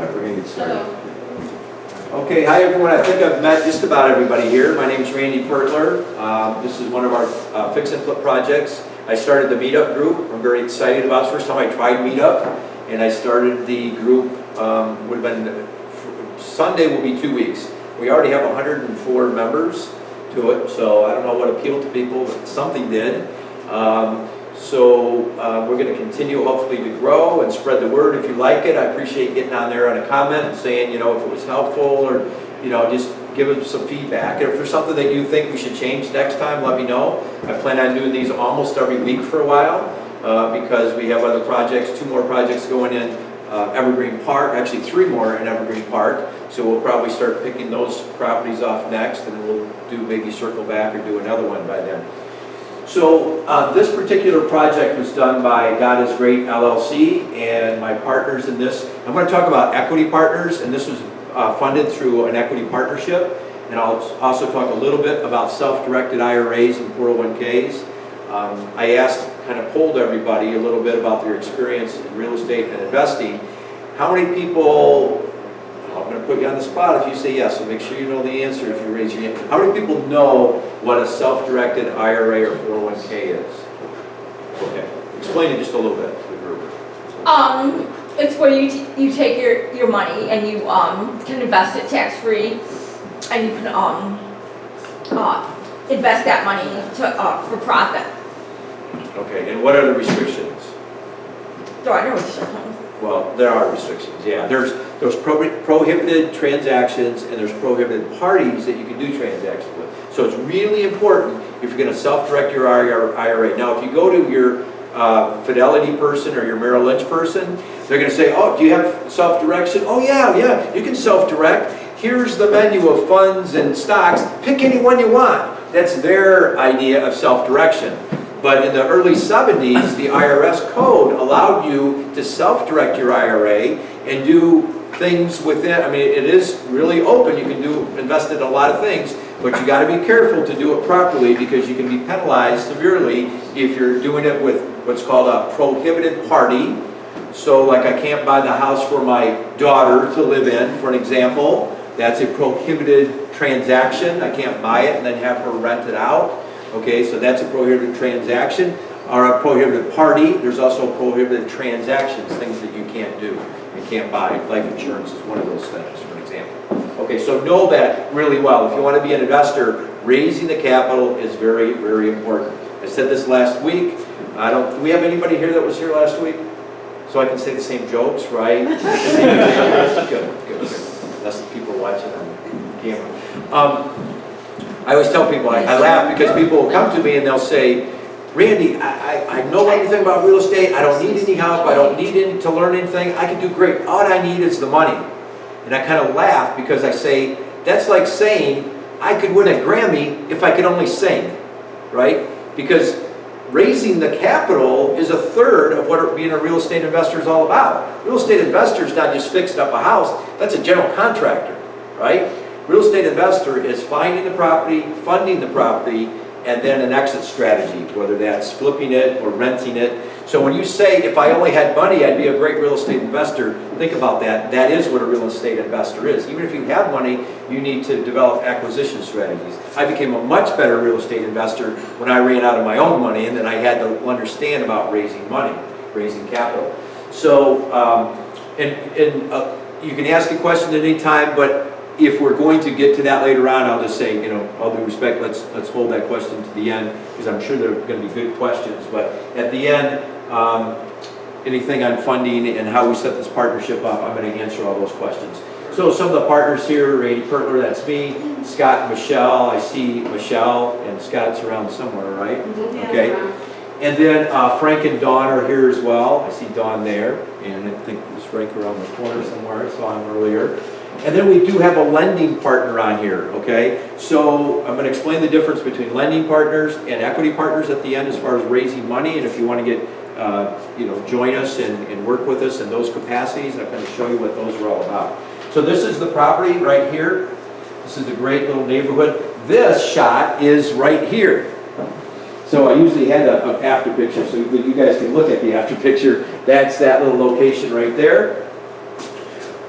All right, we're going to get started. Okay, hi everyone. I think I've met just about everybody here. My name is Randy Pertler. This is one of our fix and flip projects. I started the meetup group. I'm very excited about it. First time I tried meetup, and I started the group, would have been, Sunday will be 2 weeks. We already have 104 members to it, so I don't know what appealed to people, but something did. We're going to continue hopefully to grow and spread the word if you like it. I appreciate getting on there on a comment and saying, if it was helpful or, just give us some feedback. If there's something that you think we should change next time, let me know. I plan on doing these almost every week for a while because we have other projects, 2 more projects going in Evergreen Park, actually 3 more in Evergreen Park. So we'll probably start picking those properties off next, and we'll do maybe circle back or do another one by then. So this particular project was done by God is Great LLC and my partners in this. I'm going to talk about equity partners, and this was funded through an equity partnership. And I'll also talk a little bit about self-directed IRAs and 401ks. I polled everybody a little bit about their experience in real estate and investing. How many people, I'm going to put you on the spot if you say yes, so make sure you know the answer if you raise your hand. How many people know what a self-directed IRA or 401k is? Okay, explain it just a little bit to the group. It's where you take your money and you can invest it tax-free, and you can invest that money for profit. Okay, and what are the restrictions? There are no restrictions. Well, there are restrictions, yeah. There's prohibited transactions and there's prohibited parties that you can do transactions with. So it's really important if you're going to self-direct your IRA. Now, if you go to your Fidelity person or your Merrill Lynch person, they're going to say, oh, do you have self-direction? Oh, yeah, you can self-direct. Here's the menu of funds and stocks. Pick any one you want. That's their idea of self-direction. But in the early 70s, the IRS code allowed you to self-direct your IRA and do things within, it is really open. You can invest in a lot of things, but you got to be careful to do it properly because you can be penalized severely if you're doing it with what's called a prohibited party. So like I can't buy the house for my daughter to live in, for an example. That's a prohibited transaction. I can't buy it and then have her rent it out. Okay, so that's a prohibited transaction or a prohibited party. There's also prohibited transactions, things that you can't do. You can't buy. Life insurance is one of those things, for an example. Okay, so know that really well. If you want to be an investor, raising the capital is very, very important. I said this last week. Do we have anybody here that was here last week? So I can say the same jokes, right? Good. That's the people watching on camera. I always tell people, I laugh because people will come to me and they'll say, Randy, I know anything about real estate. I don't need any help. I don't need to learn anything. I can do great. All I need is the money. And I kind of laugh because I say, that's like saying I could win a Grammy if I could only sing, right? Because raising the capital is a third of what being a real estate investor is all about. Real estate investor is not just fixing up a house. That's a general contractor, right? Real estate investor is finding the property, funding the property, and then an exit strategy, whether that's flipping it or renting it. So when you say, if I only had money, I'd be a great real estate investor, think about that. That is what a real estate investor is. Even if you have money, you need to develop acquisition strategies. I became a much better real estate investor when I ran out of my own money, and then I had to understand about raising money, raising capital. So, you can ask a question at any time, but if we're going to get to that later on, I'll just say, all due respect, let's hold that question to the end because I'm sure there are going to be good questions. But at the end, anything on funding and how we set this partnership up, I'm going to answer all those questions. So some of the partners here, Randy Pertler, that's me, Scott and Michelle. I see Michelle and Scott's around somewhere, right? Okay. And then Frank and Dawn are here as well. I see Dawn there, and I think it was Frank around the corner somewhere. I saw him earlier. And then we do have a lending partner on here, okay? So I'm going to explain the difference between lending partners and equity partners at the end as far as raising money. And if you want to get, join us and work with us in those capacities, I'm going to show you what those are all about. So this is the property right here. This is a great little neighborhood. This shot is right here. So I usually had an after picture, so you guys can look at the after picture. That's that little location right there.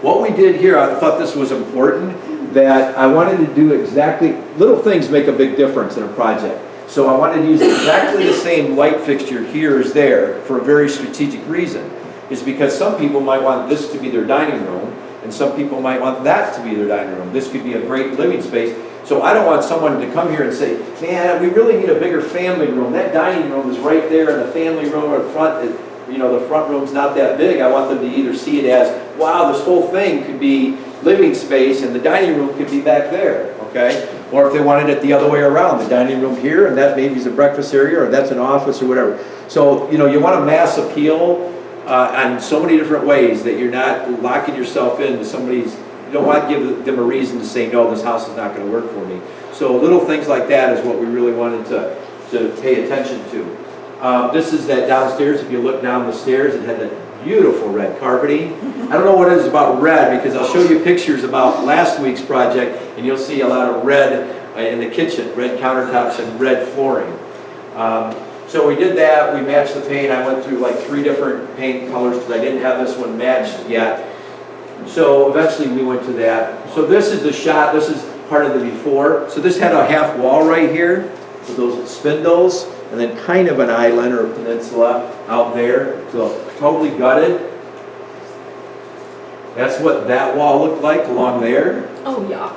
what we did here, I thought this was important, that I wanted to do exactly, little things make a big difference in a project. So I wanted to use exactly the same light fixture here as there for a very strategic reason. Is because some people might want this to be their dining room, and some people might want that to be their dining room. This could be a great living space. So I don't want someone to come here and say, man, we really need a bigger family room. That dining room is right there, and the family room in front, you know, the front room's not that big. I want them to either see it as, wow, this whole thing could be living space, and the dining room could be back there, okay? Or if they wanted it the other way around, the dining room here, and that maybe is a breakfast area, or that's an office or whatever. So, you know, you want a mass appeal on so many different ways that you're not locking yourself into somebody's, you don't want to give them a reason to say, no, this house is not going to work for me. So little things like that is what we really wanted to pay attention to. This is that downstairs. If you look down the stairs, it had that beautiful red carpeting. I don't know what it is about red, because I'll show you pictures about last week's project, and you'll see a lot of red in the kitchen, red countertops and red flooring. So we did that, we matched the paint. I went through like 3 different paint colors because I didn't have this one matched yet. So eventually we went to that. So this is the shot, this is part of the before. So this had a half wall right here with those spindles, and then kind of an island or a peninsula out there. So totally gutted. That's what that wall looked like along there. Oh, yeah.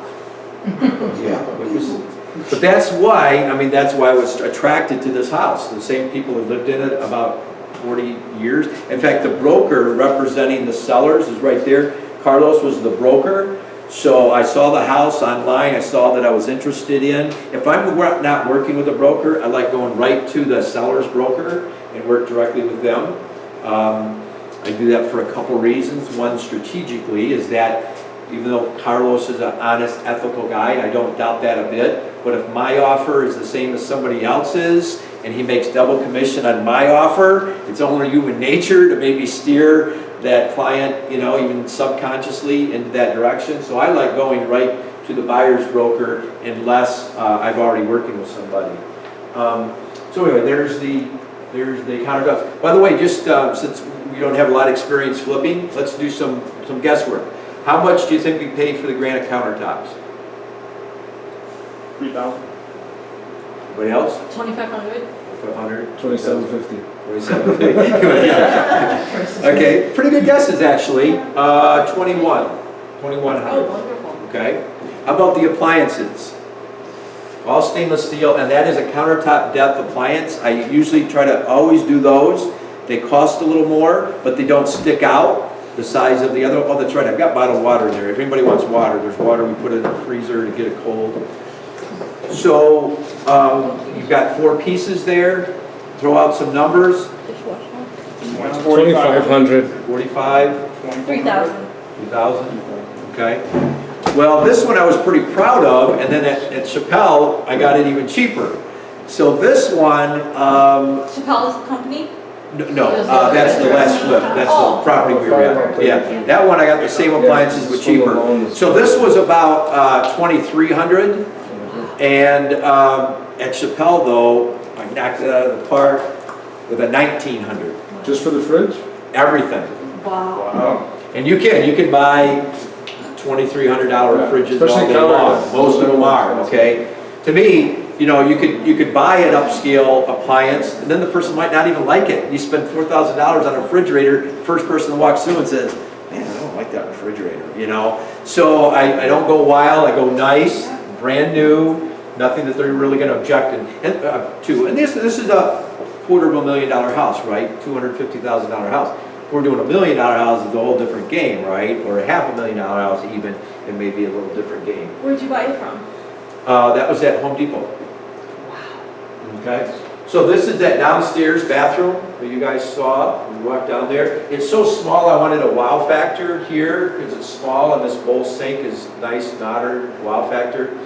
Yeah, it was. But that's why, I mean, that's why I was attracted to this house. The same people who lived in it about 40 years. In fact, the broker representing the sellers is right there. Carlos was the broker. So I saw the house online. I saw that I was interested in. If I'm not working with a broker, I like going right to the seller's broker and work directly with them. I do that for a couple reasons. One, strategically, is that even though Carlos is an honest, ethical guy, and I don't doubt that a bit, but if my offer is the same as somebody else's, and he makes double commission on my offer, it's only human nature to maybe steer that client, you know, even subconsciously into that direction. So I like going right to the buyer's broker unless I've already working with somebody. So anyway, there's the countertops. By the way, just since we don't have a lot of experience flipping, let's do some guesswork. How much do you think we paid for the granite countertops? $3,000. Anybody else? 2,500. 500? $2,750. 2750. Okay, pretty good guesses actually. 21. 2100. Oh, wonderful. Okay. How about the appliances? All stainless steel, and that is a countertop depth appliance. I usually try to always do those. They cost a little more, but they don't stick out the size of the other. Oh, that's right, I've got bottled water in there. If anybody wants water, there's water. We put it in the freezer to get it cold. So you've got 4 pieces there. Throw out some numbers. Dishwasher. 2,500. 45, 3,000. 2,000. Okay. Well, this one I was pretty proud of, and then at Chappelle, I got it even cheaper. So this one, Chappelle is the company? no, that's the last flip. That's the property we were at. Yeah, that one I got the same appliances but cheaper. So this was about 2,300, and at Chappelle though, I knocked it out of the park with a 1,900. Just for the fridge? Everything. Wow. Wow. And you can buy $2,300 fridges all Especially day long. Most of them are, okay? To me, you know, you could buy an upscale appliance, and then the person might not even like it. You spend $4,000 on a refrigerator, first person that walks through and says, man, I don't like that refrigerator, you know? So I don't go wild, I go nice, brand new, nothing that they're really gonna object to. And this is a $250,000 house, right? $250,000 house. If we're doing $1 million house, it's a whole different game, right? Or a $500,000 house even, it may be a little different game. Where'd you buy it from? That was at Home Depot. Wow. Okay, so this is that downstairs bathroom that you guys saw when you walked down there. It's so small, I wanted a wow factor here because it's small and this bowl sink is nice, modern, wow factor.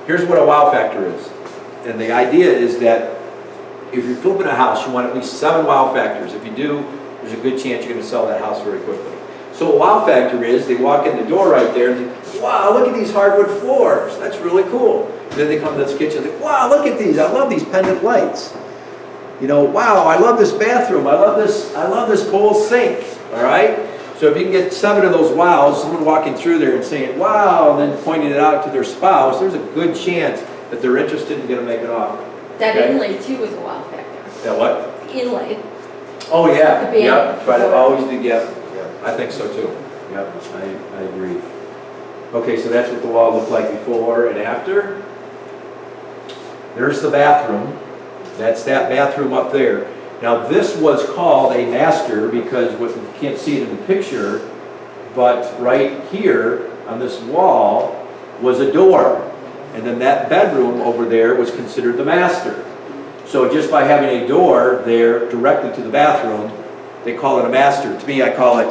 Here's what a wow factor is. And the idea is that if you're flipping a house, you want at least 7 wow factors. If you do, there's a good chance you're going to sell that house very quickly. So a wow factor is they walk in the door right there and they, wow, look at these hardwood floors. That's really cool. And then they come to this kitchen and they, wow, look at these. I love these pendant lights. You know, wow, I love this bathroom. I love this bowl sink. All right. So if you can get 7 of those wows, someone walking through there and saying, wow, and then pointing it out to their spouse, there's a good chance that they're interested and gonna make an offer. That Okay. inlay too is a wow factor. That what? Inlay. Oh, yeah, The band. yeah, try to always do, yeah, I think so too. Yeah, I agree. Okay, so that's what the wall looked like before and after. There's the bathroom. That's that bathroom up there. Now this was called a master because what you can't see it in the picture, but right here on this wall was a door. And then that bedroom over there was considered the master. So just by having a door there directly to the bathroom, they call it a master. To me, I call it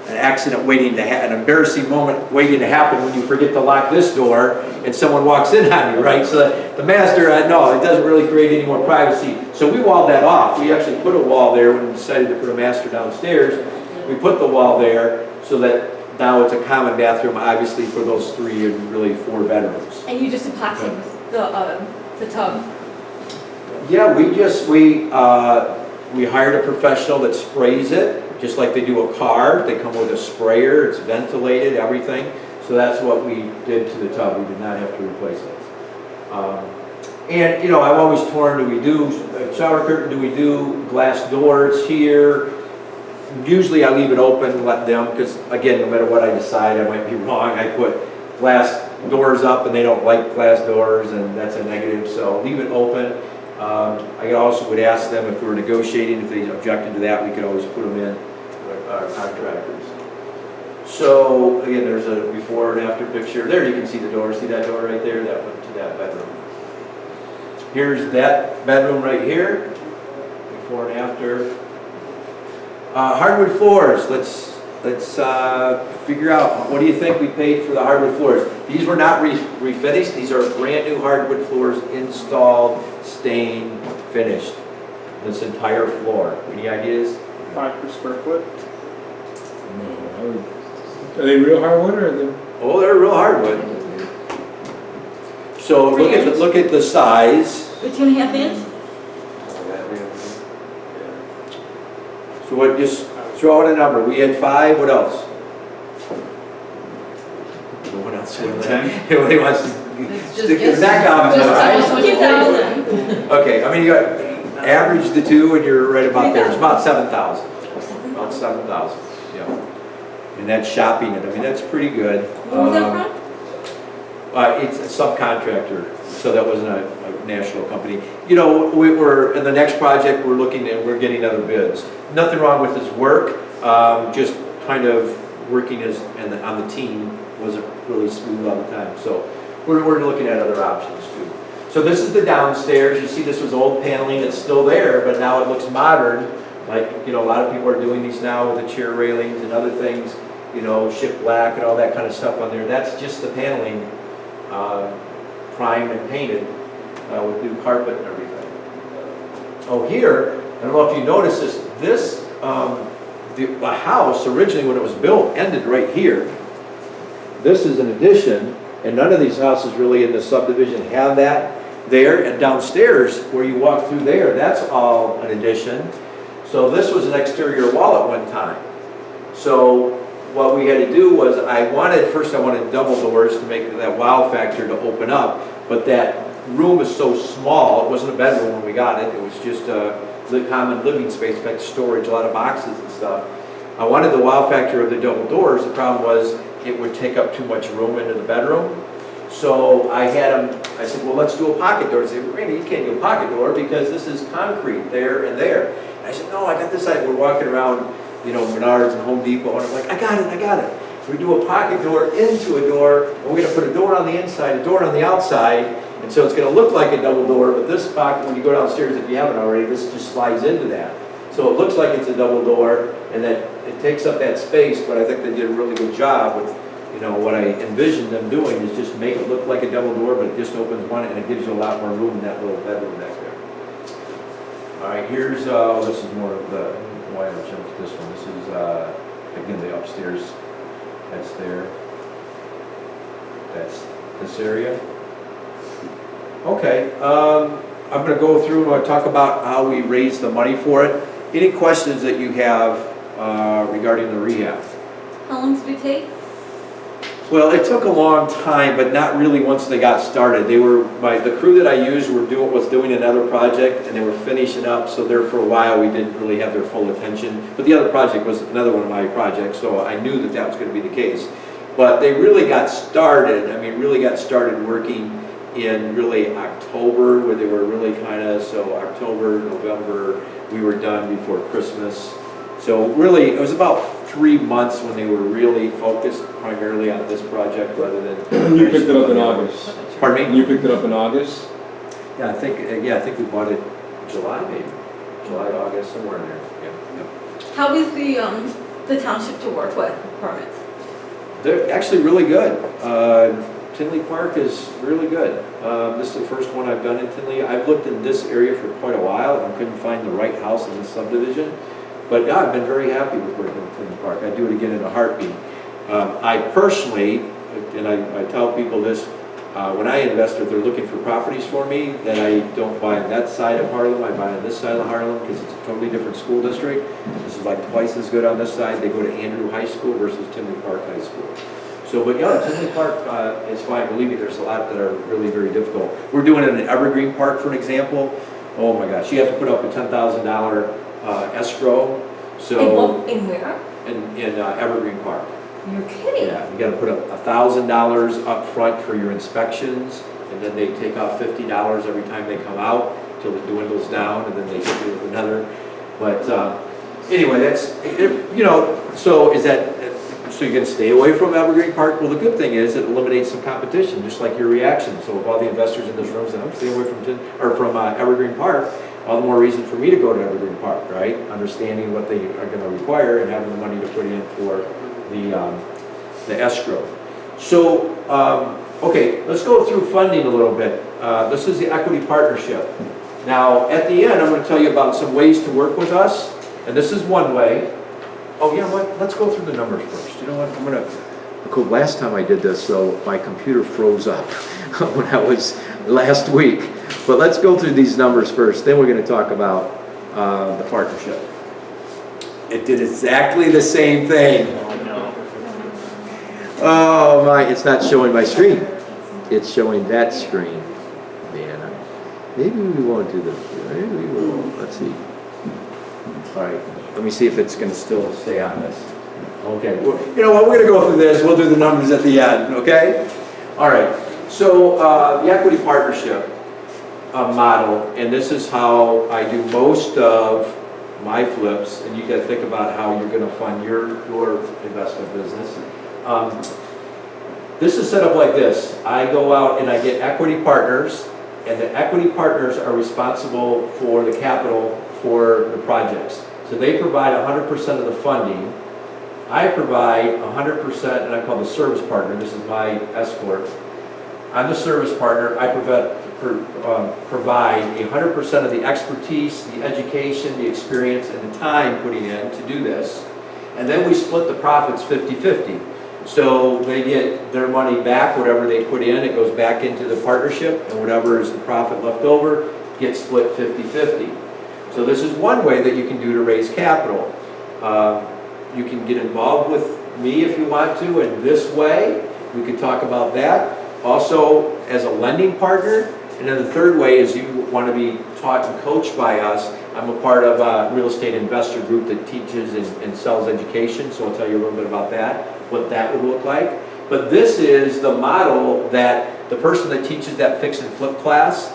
an accident waiting to happen, an embarrassing moment waiting to happen when you forget to lock this door and someone walks in on you, right? So the master, no, it doesn't really create any more privacy. So we walled that off. We actually put a wall there when we decided to put a master downstairs. We put the wall there so that now it's a common bathroom, obviously, for those 3 and really 4 bedrooms. And you just epoxied the tub. Yeah, we hired a professional that sprays it, just like they do a car. They come with a sprayer, it's ventilated, everything. So that's what we did to the tub. We did not have to replace it. And, you know, I've always torn, do we do a shower curtain, do we do glass doors here? Usually I leave it open and let them, because again, no matter what I decide, I might be wrong. I put glass doors up and they don't like glass doors, and that's a negative, so leave it open. I also would ask them if we were negotiating, if they objected to that, we could always put them in, our contractors. So again, there's a before and after picture. There you can see the door. See that door right there? That went to that bedroom. Here's that bedroom right here, before and after. Hardwood floors. Let's figure out, what do you think we paid for the hardwood floors? These were not refinished. These are brand new hardwood floors, installed, stained, finished. This entire floor. Any ideas? 5 per square foot. No, are they real hardwood or are they? Oh, they're real hardwood. So look at the size. 2.5 inch? So what? Just throw out a number. We had 5. What else? No one else. Everybody wants to stick their neck out. Just 2,000. Okay, I mean, you got average the 2 and you're right about there. It's about 7,000. About 7,000, yeah. And that's shopping it. I mean, that's pretty good. Where was that from? It's a subcontractor, so that wasn't a national company. You know, we're in the next project, we're looking and we're getting other bids. Nothing wrong with his work, just kind of working on the team wasn't really smooth all the time. So we're looking at other options too. So this is the downstairs. You see this was old paneling, it's still there, but now it looks modern. Like, you know, a lot of people are doing these now with the chair railings and other things, you know, ship black and all that kind of stuff on there. That's just the paneling, primed and painted with new carpet and everything. Oh, here, I don't know if you noticed this, the house originally when it was built ended right here. This is an addition, and none of these houses really in the subdivision have that there. And downstairs, where you walk through there, that's all an addition. So this was an exterior wall at one time. So what we had to do was, first I wanted double doors to make that wow factor to open up, but that room is so small, it wasn't a bedroom when we got it, it was just a common living space, in fact storage, a lot of boxes and stuff. I wanted the wow factor of the double doors. The problem was it would take up too much room into the bedroom. So I said, well, let's do a pocket door. They said, Randy, you can't do a pocket door because this is concrete there and there. And I said, no, I got this side. We're walking around, you know, Menards and Home Depot, and I'm like, I got it. We do a pocket door into a door, and we're gonna put a door on the inside, a door on the outside, and so it's gonna look like a double door, but this pocket, when you go downstairs, if you haven't already, this just slides into that. So it looks like it's a double door, and that it takes up that space, but I think they did a really good job with, you know, what I envisioned them doing is just make it look like a double door, but it just opens one, and it gives you a lot more room in that little bedroom back there. All right, here's, this is more of the, why I jumped to this one. This is, again, the upstairs. That's there. That's this area. Okay, I'm going to go through and I'll talk about how we raise the money for it. Any questions that you have regarding the rehab? How long did it take? Well, it took a long time, but not really once they got started. The crew that I used was doing another project, and they were finishing up, so there for a while we didn't really have their full attention. But the other project was another one of my projects, so I knew that that was going to be the case. But they really got started, working in really October, where they were really so October, November, we were done before Christmas. So really, it was about 3 months when they were really focused primarily on this project rather than. You picked it up in August. Pardon me? You picked it up in August? Yeah, I think we bought it July maybe, July, August, somewhere in there, yeah. How is the township to work with permits? They're actually really good. Tinley Park is really good. This is the first one I've done in Tinley. I've looked in this area for quite a while and couldn't find the right house in this subdivision. But yeah, I've been very happy with working in Tinley Park. I'd do it again in a heartbeat. I personally, and I tell people this, when I invest, if they're looking for properties for me, that I don't buy on that side of Harlem, I buy on this side of Harlem because it's a totally different school district. This is like twice as good on this side. They go to Andrew High School versus Tinley Park High School. So, but yeah, Tinley Park is fine. Believe me, there's a lot that are really very difficult. We're doing it in Evergreen Park, for an example. Oh my gosh, you have to put up a $10,000 escrow. So In where? in Evergreen Park. You're kidding. Yeah, you got to put up $1,000 up front for your inspections, and then they take off $50 every time they come out till it dwindles down, and then they hit you with another. But anyway, that's so you're going to stay away from Evergreen Park? Well, the good thing is it eliminates some competition, just like your reaction. So if all the investors in this room say, I'm staying away from Evergreen Park, all the more reason for me to go to Evergreen Park, right? Understanding what they are going to require and having the money to put in for the escrow. So, okay, let's go through funding a little bit. This is the equity partnership. Now, at the end, I'm going to tell you about some ways to work with us, and this is one way. Oh, you know what? Let's go through the numbers first. You know what? I'm going to. Cool. Last time I did this, though, my computer froze up when I was last week. But let's go through these numbers first. Then we're going to talk about the partnership. It did exactly the same thing. Oh my! It's not showing my screen. It's showing that screen. Man, maybe we won't do this. Maybe we will. Let's see. All right. Let me see if it's going to still stay on this. Okay. Well, you know what? We're going to go through this. We'll do the numbers at the end. Okay. All right. So the equity partnership model, and this is how I do most of my flips. And you got to think about how you're going to fund your investment business. This is set up like this. I go out and I get equity partners, and the equity partners are responsible for the capital for the projects. So they provide 100% of the funding. I provide 100%, and I call the service partner. This is my S-corp. I'm the service partner. I provide 100% of the expertise, the education, the experience, and the time putting in to do this. And then we split the profits 50-50. So they get their money back, whatever they put in, it goes back into the partnership, and whatever is the profit left over gets split 50-50. So this is one way that you can do to raise capital. You can get involved with me if you want to in this way. We could talk about that. Also, as a lending partner. And then the third way is you want to be taught and coached by us. I'm a part of a real estate investor group that teaches and sells education, so I'll tell you a little bit about that, what that would look like. But this is the model that the person that teaches that fix and flip class,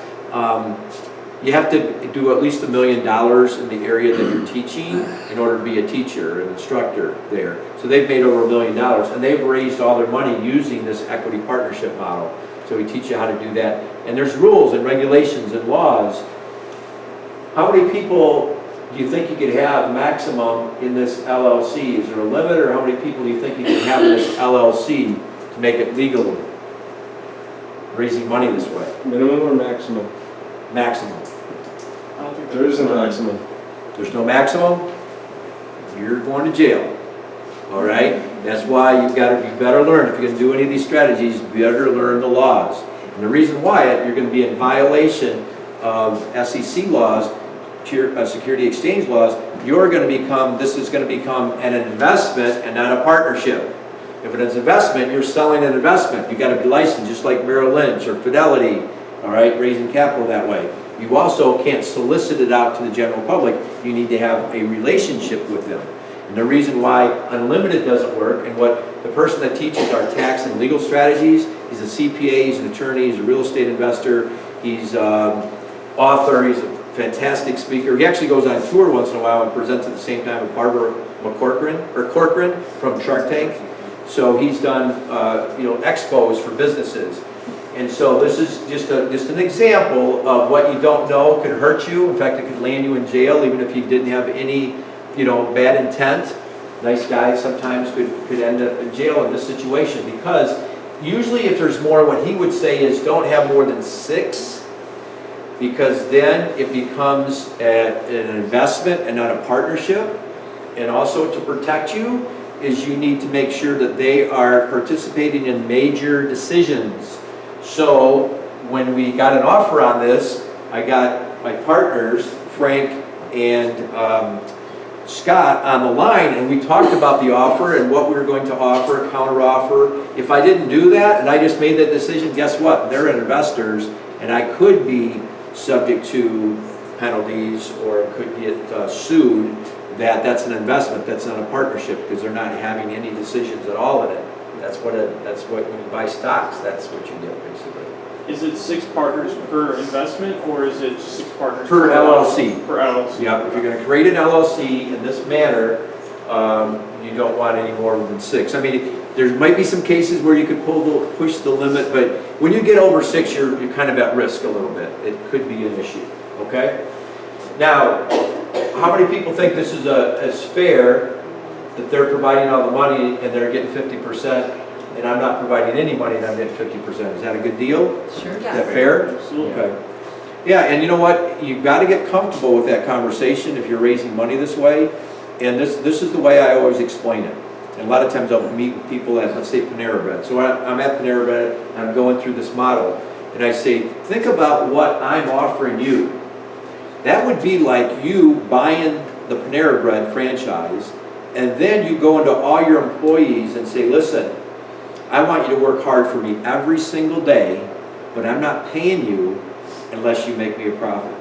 you have to do at least $1 million in the area that you're teaching in order to be a teacher, an instructor there. So they've made over $1 million, and they've raised all their money using this equity partnership model. So we teach you how to do that. And there's rules and regulations and laws. How many people do you think you could have maximum in this LLC? Is there a limit, or how many people do you think you can have in this LLC to make it legal, raising money this way? Minimum or maximum? Maximum. There is a maximum. There's no maximum, you're going to jail. All right? That's why you better learn. If you're going to do any of these strategies, you better learn the laws. And the reason why you're going to be in violation of SEC laws, security exchange laws, this is going to become an investment and not a partnership. If it's an investment, you're selling an investment. You got to be licensed, just like Merrill Lynch or Fidelity, all right, raising capital that way. You also can't solicit it out to the general public. You need to have a relationship with them. And the reason why unlimited doesn't work, and what the person that teaches our tax and legal strategies, he's a CPA, he's an attorney, he's a real estate investor, he's author, he's a fantastic speaker. He actually goes on tour once in a while and presents at the same time with Barbara Corcoran from Shark Tank. So he's done expos for businesses. And so this is just an example of what you don't know could hurt you. In fact, it could land you in jail even if you didn't have any bad intent. Nice guys sometimes could end up in jail in this situation, because usually if there's more, what he would say is don't have more than 6, because then it becomes an investment and not a partnership. And also to protect you is you need to make sure that they are participating in major decisions. So when we got an offer on this, I got my partners, Frank and Scott, on the line, and we talked about the offer and what we were going to offer, counter offer. If I didn't do that and I just made that decision, guess what? They're investors, and I could be subject to penalties or could get sued. That's an investment, that's not a partnership, because they're not having any decisions at all in it. That's what when you buy stocks, that's what you get basically. Is it 6 partners per investment, or is it 6 partners Per LLC. Per LLC. Yeah, if you're going to create an LLC in this manner, you don't want any more than 6. I mean, there might be some cases where you could push the limit, but when you get over 6, you're kind of at risk a little bit. It could be an issue. Okay. Now, how many people think this is as fair that they're providing all the money and they're getting 50%, and I'm not providing any money and I'm getting 50%? Is that a good deal? Sure. Is that fair? Absolutely. Okay. Yeah, and you know what? You've got to get comfortable with that conversation if you're raising money this way. And this is the way I always explain it. And a lot of times I'll meet with people at, let's say, Panera Bread. So I'm at Panera Bread, I'm going through this model, and I say, think about what I'm offering you. That would be like you buying the Panera Bread franchise, and then you go into all your employees and say, listen, I want you to work hard for me every single day, but I'm not paying you unless you make me a profit.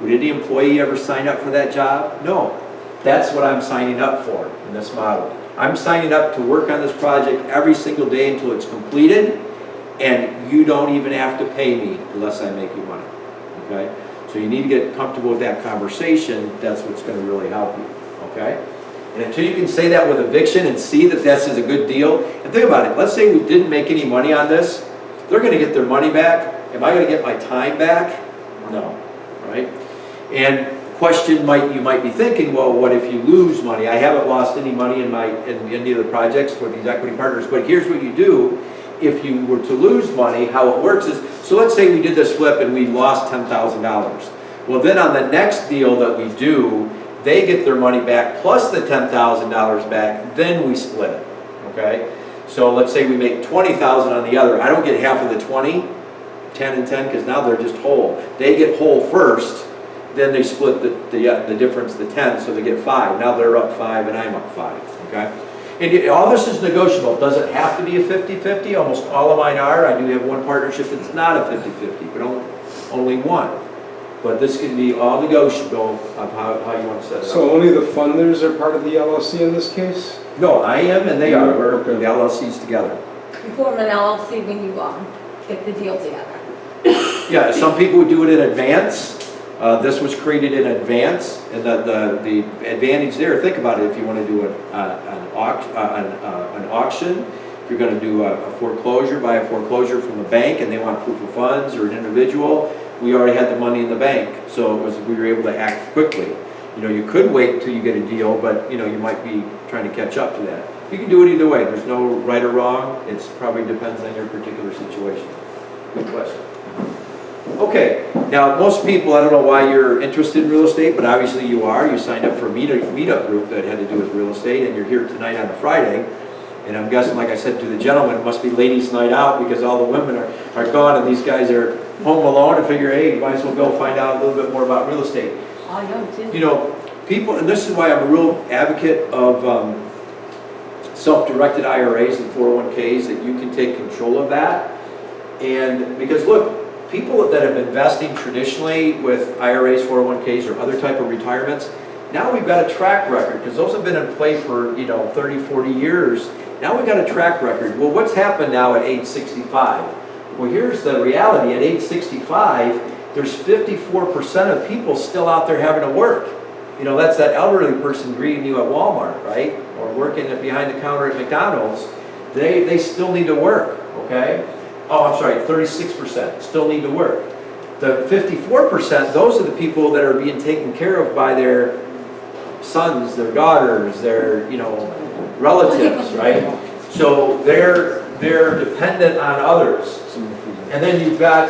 Would any employee ever sign up for that job? No. That's what I'm signing up for in this model. I'm signing up to work on this project every single day until it's completed, and you don't even have to pay me unless I make you money. Okay? So you need to get comfortable with that conversation. That's what's going to really help you. Okay? And until you can say that with eviction and see that this is a good deal, and think about it, let's say we didn't make any money on this, they're going to get their money back. Am I going to get my time back? No, right? And question you might be thinking, well, what if you lose money? I haven't lost any money in any of the projects for these equity partners, but here's what you do if you were to lose money. How it works is, so let's say we did this flip and we lost $10,000. Well, then on the next deal that we do, they get their money back plus the $10,000 back, then we split it, okay? So let's say we make $20,000 on the other. I don't get half of the 20, 10 and 10, because now they're just whole. They get whole first, then they split the difference, the 10, so they get 5. Now they're up 5 and I'm up 5, okay? And all this is negotiable. It doesn't have to be a 50-50. Almost all of mine are. I do have one partnership that's not a 50-50, but only one. But this can be all negotiable of how you want to set it up. So only the funders are part of the LLC in this case? No, I am and they are. We're Okay. the LLCs together. You form an LLC when you get the deal together. Yeah, some people would do it in advance. This was created in advance, and the advantage there, think about it, if you want to do an auction, if you're going to do a foreclosure, buy a foreclosure from the bank and they want proof of funds, or an individual, we already had the money in the bank, so we were able to act quickly. You know, you could wait until you get a deal, but you know, you might be trying to catch up to that. You can do it either way. There's no right or wrong. It probably depends on your particular situation. Good question. Okay, now most people, I don't know why you're interested in real estate, but obviously you are. You signed up for a meetup group that had to do with real estate, and you're here tonight on a Friday. And I'm guessing, like I said to the gentleman, it must be ladies' night out because all the women are gone and these guys are home alone and figure, hey, you might as well go find out a little bit more about real estate. I know too. You know, people, and this is why I'm a real advocate of self-directed IRAs and 401ks, that you can take control of that. And because look, people that have been investing traditionally with IRAs, 401ks, or other type of retirements, now we've got a track record, because those have been in play for, 30, 40 years. Now we've got a track record. Well, what's happened now at age 65? Well, here's the reality. At age 65, there's 54% of people still out there having to work. That's that elderly person greeting you at Walmart, right? Or working behind the counter at McDonald's. They still need to work, okay? Oh, I'm sorry, 36% still need to work. The 54%, those are the people that are being taken care of by their sons, their daughters, their, relatives, right? So they're dependent on others. And then you've got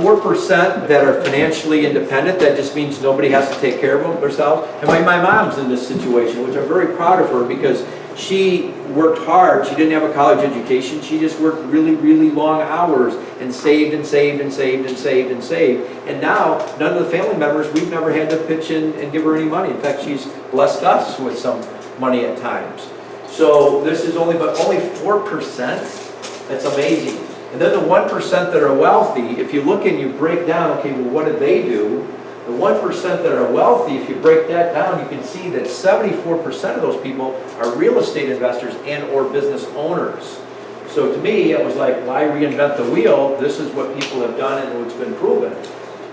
4% that are financially independent. That just means nobody has to take care of themselves. And my mom's in this situation, which I'm very proud of her, because she worked hard. She didn't have a college education. She just worked really, really long hours and saved and saved and saved and saved and saved. And now, none of the family members, we've never had to pitch in and give her any money. In fact, she's blessed us with some money at times. So this is only 4%. That's amazing. And then the 1% that are wealthy, if you look and you break down, okay, well, what did they do? The 1% that are wealthy, if you break that down, you can see that 74% of those people are real estate investors and or business owners. So to me, it was like, why reinvent the wheel? This is what people have done and it's been proven.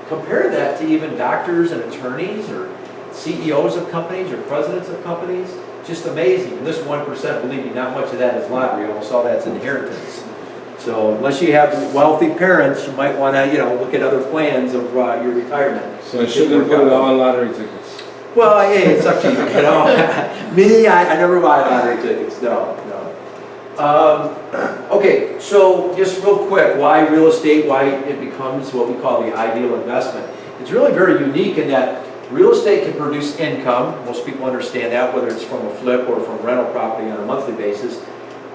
Compare that to even doctors and attorneys or CEOs of companies or presidents of companies. Just amazing. And this 1%, believe me, not much of that is lottery. Almost all that's inheritance. So unless you have wealthy parents, you might want to, look at other plans of your retirement. So I shouldn't put it all on lottery tickets. Well, hey, it's up to you. Me, I never buy lottery tickets. No. Okay, so just real quick, why real estate? Why it becomes what we call the ideal investment? It's really very unique in that real estate can produce income. Most people understand that, whether it's from a flip or from rental property on a monthly basis.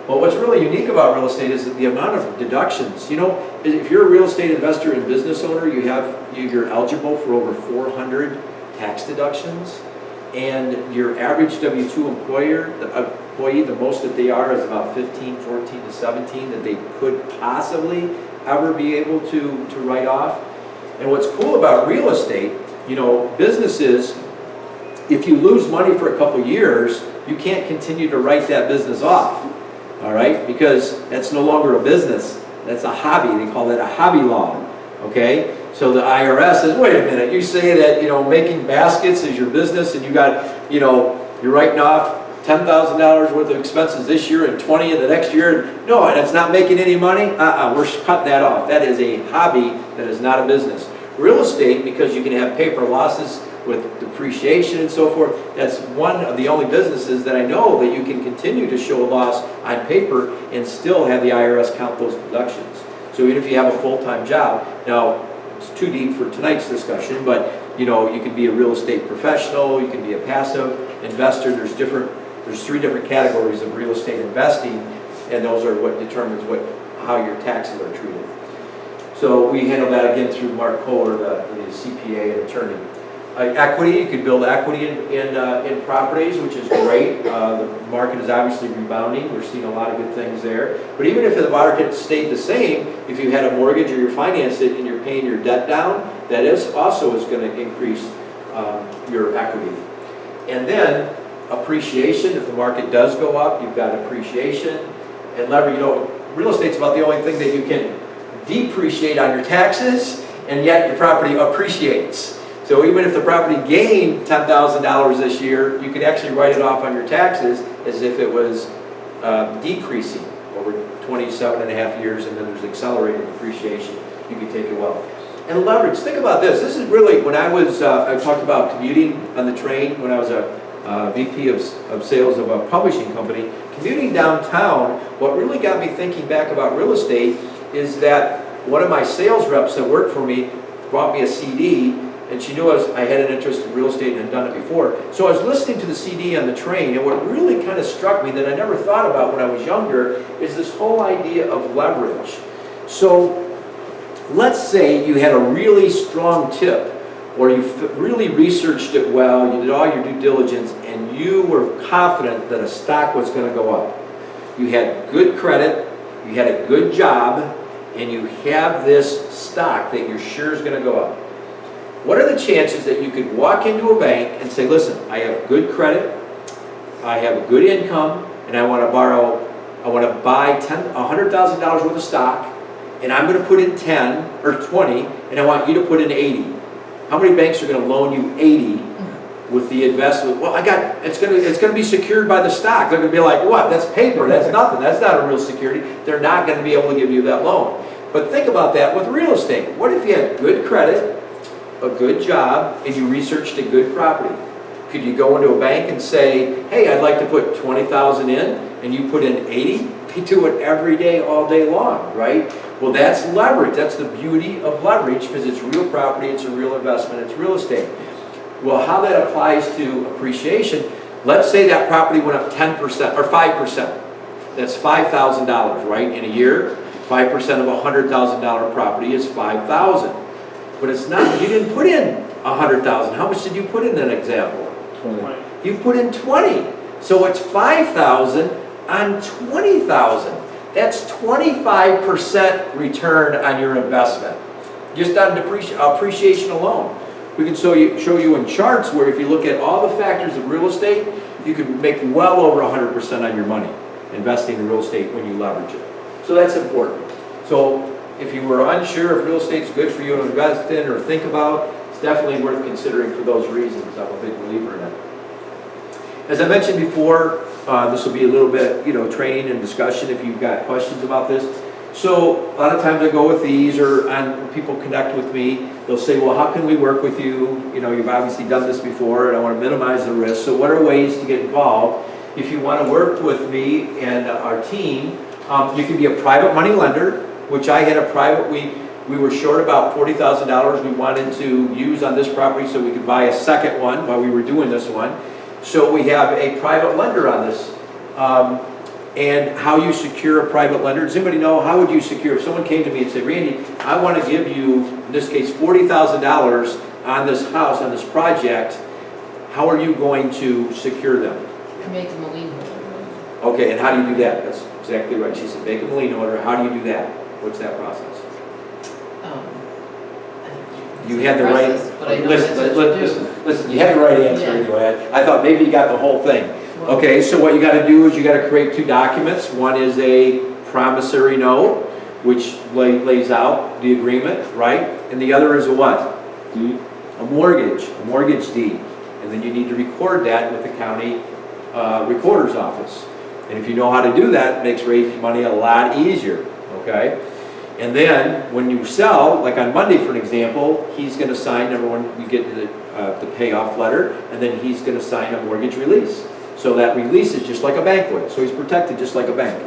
But what's really unique about real estate is the amount of deductions. If you're a real estate investor and business owner, you're eligible for over 400 tax deductions. And your average W-2 employee, the most that they are is about 15, 14 to 17 that they could possibly ever be able to write off. And what's cool about real estate, businesses, if you lose money for a couple years, you can't continue to write that business off. All right, because that's no longer a business. That's a hobby. They call that a hobby loan. Okay, so the IRS says, wait a minute. You say that making baskets is your business, and you got you're writing off $10,000 worth of expenses this year and 20 in the next year. No, and it's not making any money. We're cutting that off. That is a hobby. That is not a business. Real estate, because you can have paper losses with depreciation and so forth, that's one of the only businesses that I know that you can continue to show a loss on paper and still have the IRS count those deductions. So even if you have a full-time job, now it's too deep for tonight's discussion, but you can be a real estate professional, you can be a passive investor. There's 3 different categories of real estate investing, and those are what determines how your taxes are treated. So we handle that again through Mark Kohler, the CPA and attorney. Equity, you can build equity in properties, which is great. The market is obviously rebounding. We're seeing a lot of good things there. But even if the market stayed the same, if you had a mortgage or you financed it and you're paying your debt down, that also is going to increase your equity. And then appreciation, if the market does go up, you've got appreciation. And leverage, real estate's about the only thing that you can depreciate on your taxes, and yet your property appreciates. So even if the property gained $10,000 this year, you could actually write it off on your taxes as if it was decreasing over 27 and a half years, and then there's accelerated depreciation. You can take it well. And leverage, think about this. This is really, when I talked about commuting on the train, when I was a VP of sales of a publishing company, commuting downtown, what really got me thinking back about real estate is that one of my sales reps that worked for me brought me a CD, and she knew I had an interest in real estate and had done it before. So I was listening to the CD on the train, and what really kind of struck me that I never thought about when I was younger is this whole idea of leverage. So let's say you had a really strong tip or you really researched it well, you did all your due diligence, and you were confident that a stock was going to go up. You had good credit, you had a good job, and you have this stock that you're sure is going to go up. What are the chances that you could walk into a bank and say, listen, I have good credit, I have a good income, and I want to buy $100,000 worth of stock, and I'm going to put in 10 or 20, and I want you to put in 80. How many banks are going to loan you 80 with the investment? Well, it's going to be secured by the stock. They're going to be like, what? That's paper. That's nothing. That's not a real security. They're not going to be able to give you that loan. But think about that with real estate. What if you had good credit, a good job, and you researched a good property? Could you go into a bank and say, hey, I'd like to put $20,000 in, and you put in 80? They do it every day, all day long, right? Well, that's leverage. That's the beauty of leverage, because it's real property, it's a real investment, it's real estate. Well, how that applies to appreciation, let's say that property went up 10% or 5%. That's $5,000, right? In a year, 5% of a $100,000 property is $5,000. But it's not, you didn't put in $100,000. How much did you put in that example? 20. You put in 20. So it's 5,000 on 20,000. That's 25% return on your investment, just on appreciation alone. We can show you in charts where if you look at all the factors of real estate, you could make well over 100% on your money investing in real estate when you leverage it. So that's important. So if you were unsure if real estate's good for you to invest in or think about, it's definitely worth considering for those reasons. I'm a big believer in it. As I mentioned before, this will be a little bit, training and discussion if you've got questions about this. So a lot of times I go with these, or when people connect with me, they'll say, well, how can we work with you? You've obviously done this before, and I want to minimize the risk. So what are ways to get involved? If you want to work with me and our team, you can be a private money lender, which I had a private, we were short about $40,000 we wanted to use on this property so we could buy a second one while we were doing this one. So we have a private lender on this. And how you secure a private lender. Does anybody know how would you secure? If someone came to me and said, Randy, I want to give you, in this case, $40,000 on this house, on this project, how are you going to secure them? Make them a lien holder. Okay, and how do you do that? That's exactly right. She said, make them a lien holder. How do you do that? What's that process? You had the right, listen, you had the right answer anyway. I thought maybe you got the whole thing. Okay, so what you got to do is you got to create two documents. One is a promissory note, which lays out the agreement, right? And the other is a what? A mortgage deed. And then you need to record that with the county recorder's office. And if you know how to do that, it makes raising money a lot easier, okay? And then when you sell, like on Monday for an example, he's going to sign, number one, you get the payoff letter, and then he's going to sign a mortgage release. So that release is just like a bank would. So he's protected just like a bank.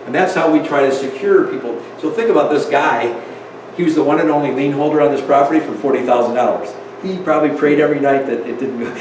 And that's how we try to secure people. So think about this guy. He was the one and only lien holder on this property for $40,000. He probably prayed every night that it didn't go.